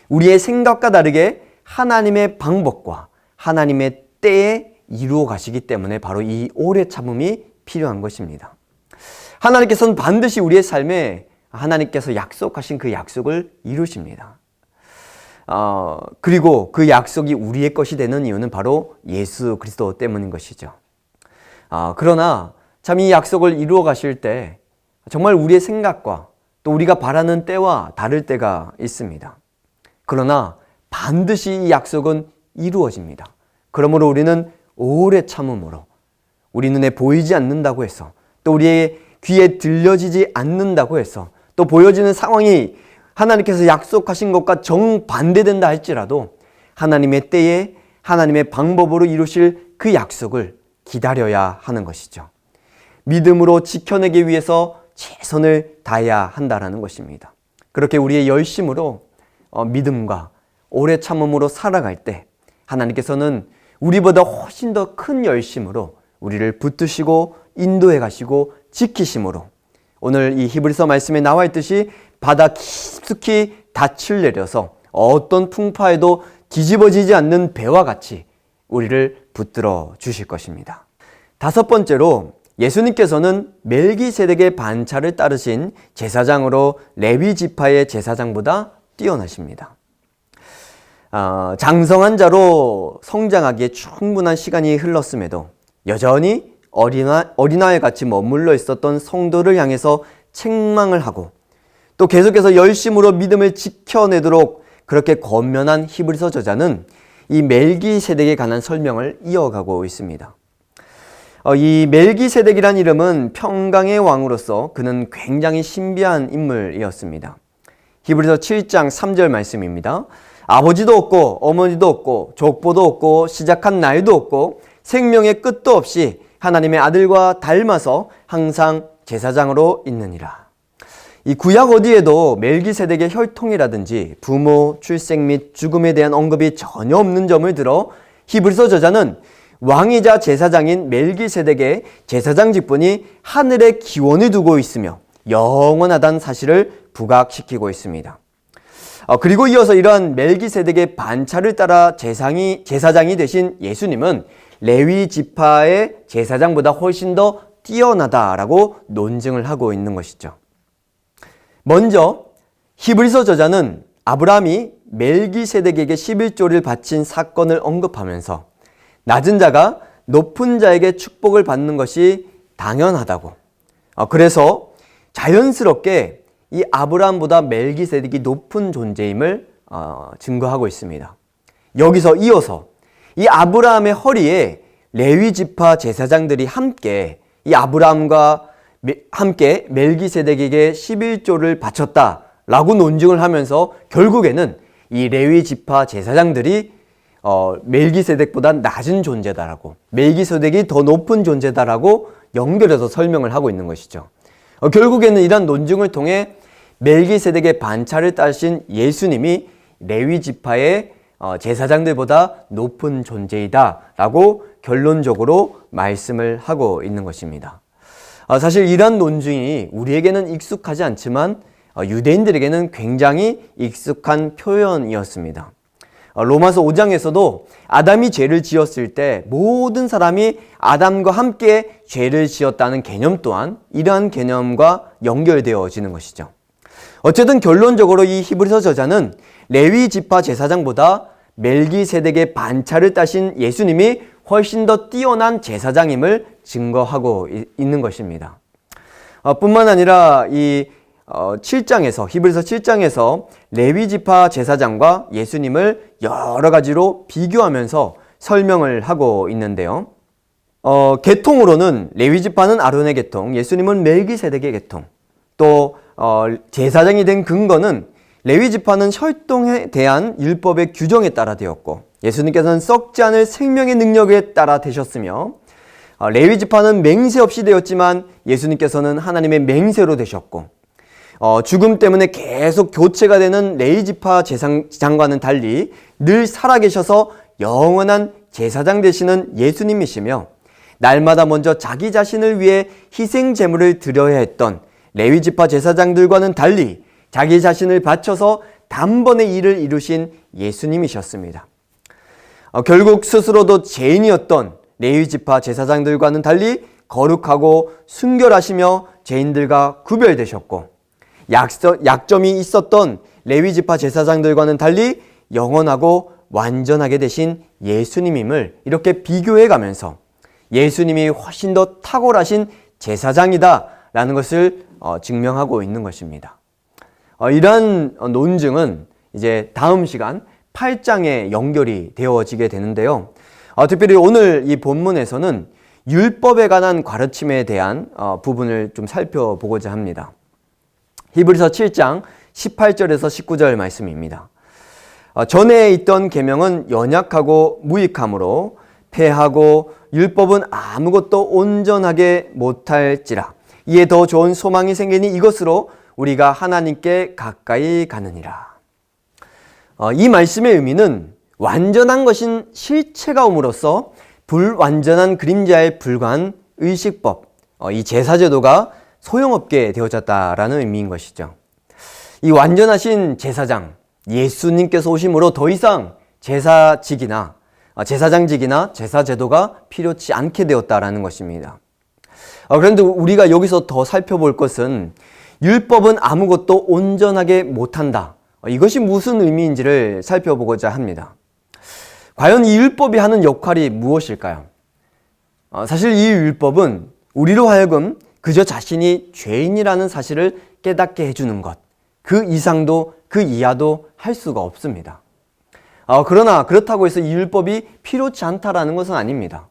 우리의 생각과 다르게 하나님의 방법과 하나님의 때에 이루어 가시기 때문에 바로 이 오래 참음이 필요한 것입니다. 하나님께서는 반드시 우리의 삶에 하나님께서 약속하신 그 약속을 이루십니다. 그리고 그 약속이 우리의 것이 되는 이유는 바로 예수 그리스도 때문인 것이죠. 그러나 참 이 약속을 이루어 가실 때 정말 우리의 생각과 또 우리가 바라는 때와 다를 때가 있습니다. 그러나 반드시 이 약속은 이루어집니다. 그러므로 우리는 오래 참음으로, 우리 눈에 보이지 않는다고 해서 또 우리의 귀에 들려지지 않는다고 해서 또 보여지는 상황이 하나님께서 약속하신 것과 정반대된다 할지라도 하나님의 때에 하나님의 방법으로 이루실 그 약속을 기다려야 하는 것이죠. 믿음으로 지켜내기 위해서 최선을 다해야 한다는 것입니다. 그렇게 우리의 열심으로 믿음과 오래 참음으로 살아갈 때 하나님께서는 우리보다 훨씬 더 큰 열심으로 우리를 붙드시고 인도해 가시고 지키심으로 오늘 이 히브리서 말씀에 나와 있듯이 바다 깊숙이 닻을 내려서 어떤 풍파에도 뒤집어지지 않는 배와 같이 우리를 붙들어 주실 것입니다. 다섯 번째로 예수님께서는 멜기세덱의 반차를 따르신 제사장으로 레위 지파의 제사장보다 뛰어나십니다. 장성한 자로 성장하기에 충분한 시간이 흘렀음에도 여전히 어린아이 같이 머물러 있었던 성도를 향해서 책망을 하고 또 계속해서 열심으로 믿음을 지켜내도록 그렇게 권면한 히브리서 저자는 이 멜기세덱에 관한 설명을 이어가고 있습니다. 이 멜기세덱이란 이름은 평강의 왕으로서 그는 굉장히 신비한 인물이었습니다. 히브리서 7장 3절 말씀입니다. 아버지도 없고 어머니도 없고 족보도 없고 시작한 날도 없고 생명의 끝도 없이 하나님의 아들과 닮아서 항상 제사장으로 있느니라. 이 구약 어디에도 멜기세덱의 혈통이라든지 부모, 출생 및 죽음에 대한 언급이 전혀 없는 점을 들어 히브리서 저자는 왕이자 제사장인 멜기세덱의 제사장 직분이 하늘에 기원을 두고 있으며 영원하다는 사실을 부각시키고 있습니다. 그리고 이어서 이러한 멜기세덱의 반차를 따라 제사장이 되신 예수님은 레위 지파의 제사장보다 훨씬 더 뛰어나다라고 논증을 하고 있는 것이죠. 먼저 히브리서 저자는 아브라함이 멜기세덱에게 11조를 바친 사건을 언급하면서 낮은 자가 높은 자에게 축복을 받는 것이 당연하다고, 그래서 자연스럽게 이 아브라함보다 멜기세덱이 높은 존재임을 증거하고 있습니다. 여기서 이어서 이 아브라함의 허리에 레위 지파 제사장들이 함께 이 아브라함과 함께 멜기세덱에게 11조를 바쳤다라고 논증을 하면서 결국에는 이 레위 지파 제사장들이 멜기세덱보다 낮은 존재다라고, 멜기세덱이 더 높은 존재다라고 연결해서 설명을 하고 있는 것이죠. 결국에는 이런 논증을 통해 멜기세덱의 반차를 따신 예수님이 레위 지파의 제사장들보다 높은 존재이다라고 결론적으로 말씀을 하고 있는 것입니다. 사실 이런 논증이 우리에게는 익숙하지 않지만 유대인들에게는 굉장히 익숙한 표현이었습니다. 로마서 5장에서도 아담이 죄를 지었을 때 모든 사람이 아담과 함께 죄를 지었다는 개념 또한 이러한 개념과 연결되어지는 것이죠. 어쨌든 결론적으로 이 히브리서 저자는 레위 지파 제사장보다 멜기세덱의 반차를 따신 예수님이 훨씬 더 뛰어난 제사장임을 증거하고 있는 것입니다. 뿐만 아니라 이 7장에서 히브리서 7장에서 레위 지파 제사장과 예수님을 여러 가지로 비교하면서 설명을 하고 있는데요. 계통으로는 레위 지파는 아론의 계통, 예수님은 멜기세덱의 계통. 또 제사장이 된 근거는 레위 지파는 혈통에 대한 율법의 규정에 따라 되었고, 예수님께서는 썩지 않을 생명의 능력에 따라 되셨으며, 레위 지파는 맹세 없이 되었지만 예수님께서는 하나님의 맹세로 되셨고, 죽음 때문에 계속 교체가 되는 레위 지파 제사장과는 달리 늘 살아계셔서 영원한 제사장 되시는 예수님이시며, 날마다 먼저 자기 자신을 위해 희생 제물을 드려야 했던 레위 지파 제사장들과는 달리 자기 자신을 바쳐서 단번에 일을 이루신 예수님이셨습니다. 결국 스스로도 죄인이었던 레위 지파 제사장들과는 달리 거룩하고 순결하시며 죄인들과 구별되셨고, 약점이 있었던 레위 지파 제사장들과는 달리 영원하고 완전하게 되신 예수님임을 이렇게 비교해 가면서 예수님이 훨씬 더 탁월하신 제사장이다라는 것을 증명하고 있는 것입니다. 이러한 논증은 이제 다음 시간 8장에 연결이 되어지게 되는데요. 특별히 오늘 이 본문에서는 율법에 관한 가르침에 대한 부분을 좀 살펴보고자 합니다. 히브리서 7장 18절에서 19절 말씀입니다. 전에 있던 계명은 연약하고 무익함으로 패하고 율법은 아무것도 온전하게 못할지라. 이에 더 좋은 소망이 생기니 이것으로 우리가 하나님께 가까이 가느니라. 이 말씀의 의미는 완전한 것인 실체가 옴으로써 불완전한 그림자에 불과한 의식법, 이 제사제도가 소용없게 되어졌다라는 의미인 것이죠. 이 완전하신 제사장, 예수님께서 오심으로 더 이상 제사장직이나 제사제도가 필요치 않게 되었다라는 것입니다. 그런데 우리가 여기서 더 살펴볼 것은 율법은 아무것도 온전하게 못한다. 이것이 무슨 의미인지를 살펴보고자 합니다. 과연 이 율법이 하는 역할이 무엇일까요? 사실 이 율법은 우리로 하여금 그저 자신이 죄인이라는 사실을 깨닫게 해주는 것, 그 이상도 그 이하도 할 수가 없습니다. 그러나 그렇다고 해서 이 율법이 필요치 않다라는 것은 아닙니다.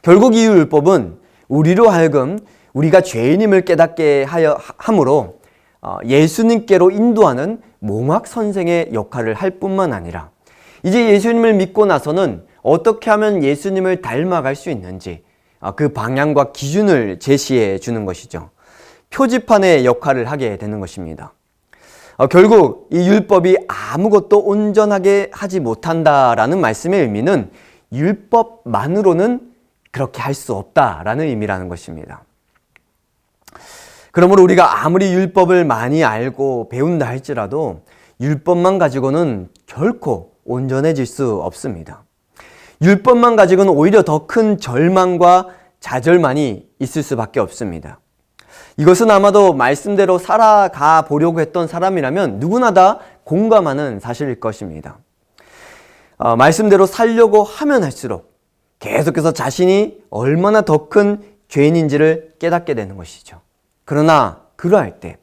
결국 이 율법은 우리로 하여금 우리가 죄인임을 깨닫게 함으로 예수님께로 인도하는 몽학 선생의 역할을 할 뿐만 아니라 이제 예수님을 믿고 나서는 어떻게 하면 예수님을 닮아갈 수 있는지 그 방향과 기준을 제시해 주는 것이죠. 표지판의 역할을 하게 되는 것입니다. 결국 이 율법이 아무것도 온전하게 하지 못한다라는 말씀의 의미는 율법만으로는 그렇게 할 수 없다라는 의미라는 것입니다. 그러므로 우리가 아무리 율법을 많이 알고 배운다 할지라도 율법만 가지고는 결코 온전해질 수 없습니다. 율법만 가지고는 오히려 더 큰 절망과 좌절만이 있을 수밖에 없습니다. 이것은 아마도 말씀대로 살아가 보려고 했던 사람이라면 누구나 다 공감하는 사실일 것입니다. 말씀대로 살려고 하면 할수록 계속해서 자신이 얼마나 더 큰 죄인인지를 깨닫게 되는 것이죠. 그러나 그러할 때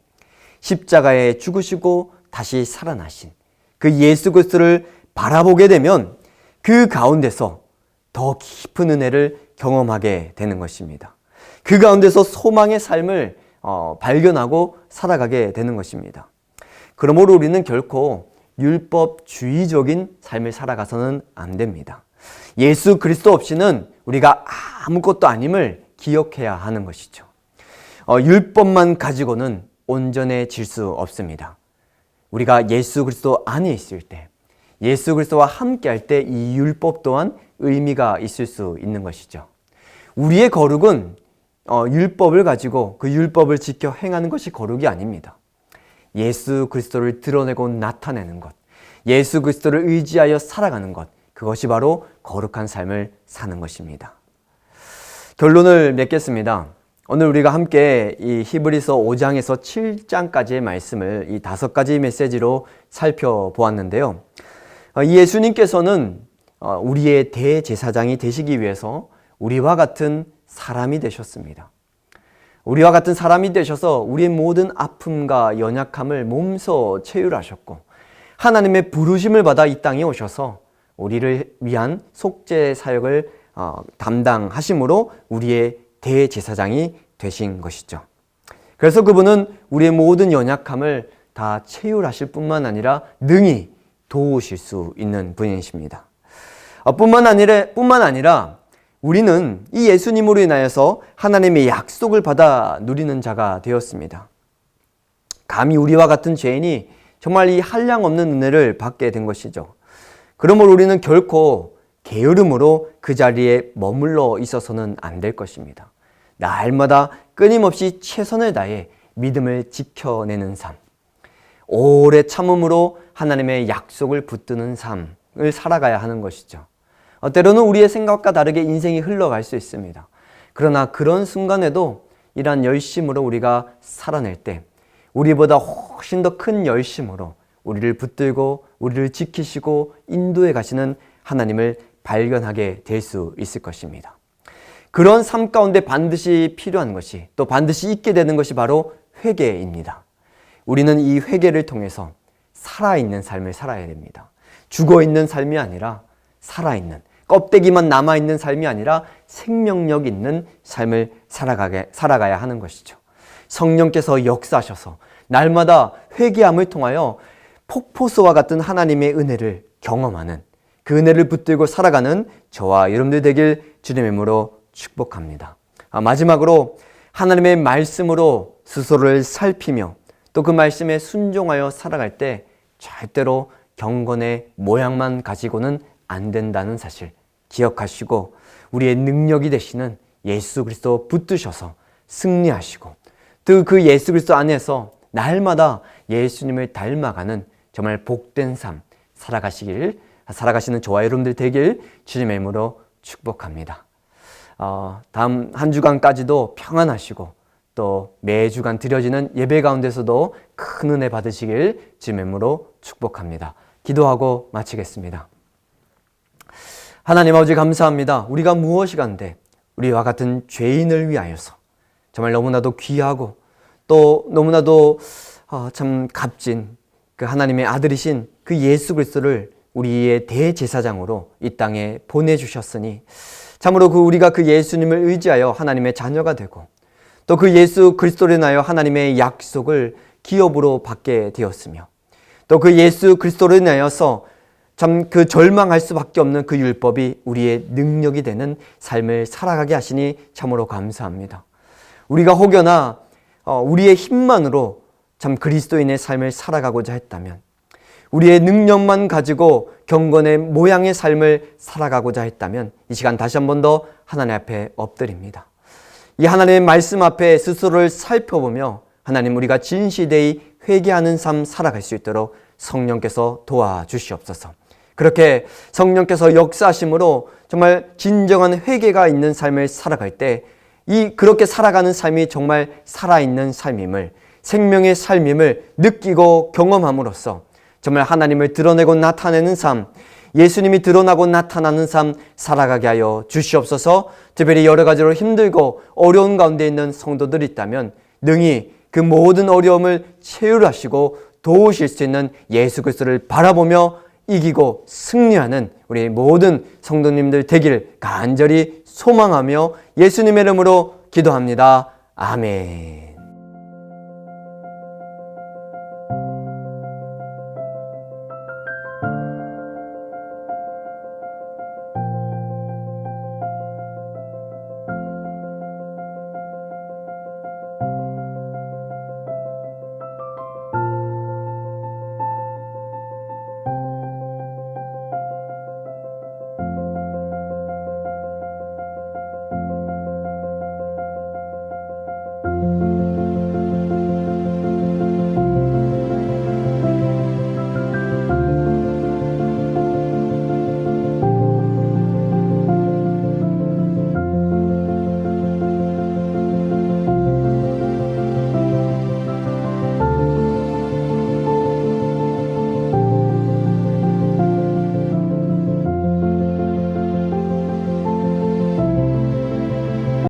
십자가에 죽으시고 다시 살아나신 그 예수 그리스도를 바라보게 되면 그 가운데서 더 깊은 은혜를 경험하게 되는 것입니다. 그 가운데서 소망의 삶을 발견하고 살아가게 되는 것입니다. 그러므로 우리는 결코 율법주의적인 삶을 살아가서는 안 됩니다. 예수 그리스도 없이는 우리가 아무것도 아님을 기억해야 하는 것이죠. 율법만 가지고는 온전해질 수 없습니다. 우리가 예수 그리스도 안에 있을 때, 예수 그리스도와 함께 할 때 이 율법 또한 의미가 있을 수 있는 것이죠. 우리의 거룩은 율법을 가지고 그 율법을 지켜 행하는 것이 거룩이 아닙니다. 예수 그리스도를 드러내고 나타내는 것, 예수 그리스도를 의지하여 살아가는 것, 그것이 바로 거룩한 삶을 사는 것입니다. 결론을 맺겠습니다. 오늘 우리가 함께 이 히브리서 5장에서 7장까지의 말씀을 이 5가지 메시지로 살펴보았는데요. 이 예수님께서는 우리의 대제사장이 되시기 위해서 우리와 같은 사람이 되셨습니다. 우리와 같은 사람이 되셔서 우리의 모든 아픔과 연약함을 몸소 체휼하셨고 하나님의 부르심을 받아 이 땅에 오셔서 우리를 위한 속죄 사역을 담당하심으로 우리의 대제사장이 되신 것이죠. 그래서 그분은 우리의 모든 연약함을 다 체휼하실 뿐만 아니라 능히 도우실 수 있는 분이십니다. 뿐만 아니라 우리는 이 예수님으로 인하여서 하나님의 약속을 받아 누리는 자가 되었습니다. 감히 우리와 같은 죄인이 정말 이 한량없는 은혜를 받게 된 것이죠. 그러므로 우리는 결코 게으름으로 그 자리에 머물러 있어서는 안 될 것입니다. 날마다 끊임없이 최선을 다해 믿음을 지켜내는 삶, 오래 참음으로 하나님의 약속을 붙드는 삶을 살아가야 하는 것이죠. 때로는 우리의 생각과 다르게 인생이 흘러갈 수 있습니다. 그러나 그런 순간에도 이러한 열심으로 우리가 살아낼 때 우리보다 훨씬 더 큰 열심으로 우리를 붙들고 우리를 지키시고 인도해 가시는 하나님을 발견하게 될 수 있을 것입니다. 그런 삶 가운데 반드시 필요한 것이 또 반드시 있게 되는 것이 바로 회개입니다. 우리는 이 회개를 통해서 살아있는 삶을 살아야 됩니다. 죽어있는 삶이 아니라 살아있는, 껍데기만 남아있는 삶이 아니라 생명력 있는 삶을 살아가야 하는 것이죠. 성령께서 역사하셔서 날마다 회개함을 통하여 폭포수와 같은 하나님의 은혜를 경험하는 그 은혜를 붙들고 살아가는 저와 여러분들 되길 주님의 이름으로 축복합니다. 마지막으로 하나님의 말씀으로 스스로를 살피며 또 그 말씀에 순종하여 살아갈 때 절대로 경건의 모양만 가지고는 안 된다는 사실 기억하시고 우리의 능력이 되시는 예수 그리스도 붙드셔서 승리하시고 또 그 예수 그리스도 안에서 날마다 예수님을 닮아가는 정말 복된 삶 살아가시는 저와 여러분들 되길 주님의 이름으로 축복합니다. 다음 한 주간까지도 평안하시고 또 매주간 드려지는 예배 가운데서도 큰 은혜 받으시길 주님의 이름으로 축복합니다. 기도하고 마치겠습니다. 하나님 아버지 감사합니다. 우리가 무엇이간데 우리와 같은 죄인을 위하여서 정말 너무나도 귀하고 또 너무나도 참 값진 그 하나님의 아들이신 그 예수 그리스도를 우리의 대제사장으로 이 땅에 보내주셨으니 참으로 우리가 그 예수님을 의지하여 하나님의 자녀가 되고 또 그 예수 그리스도로 인하여 하나님의 약속을 기업으로 받게 되었으며 또 그 예수 그리스도로 인하여서 참 그 절망할 수밖에 없는 그 율법이 우리의 능력이 되는 삶을 살아가게 하시니 참으로 감사합니다. 우리가 혹여나 우리의 힘만으로 참 그리스도인의 삶을 살아가고자 했다면 우리의 능력만 가지고 경건의 모양의 삶을 살아가고자 했다면 이 시간 다시 한 번 더 하나님 앞에 엎드립니다. 이 하나님의 말씀 앞에 스스로를 살펴보며 하나님 우리가 진실되이 회개하는 삶 살아갈 수 있도록 성령께서 도와주시옵소서. 그렇게 성령께서 역사하심으로 정말 진정한 회개가 있는 삶을 살아갈 때 그렇게 살아가는 삶이 정말 살아있는 삶임을, 생명의 삶임을 느끼고 경험함으로써 정말 하나님을 드러내고 나타내는 삶, 예수님이 드러나고 나타나는 삶 살아가게 하여 주시옵소서. 특별히 여러 가지로 힘들고 어려운 가운데 있는 성도들이 있다면 능히 그 모든 어려움을 체휼하시고 도우실 수 있는 예수 그리스도를 바라보며 이기고 승리하는 우리 모든 성도님들 되기를 간절히 소망하며 예수님의 이름으로 기도합니다. 아멘.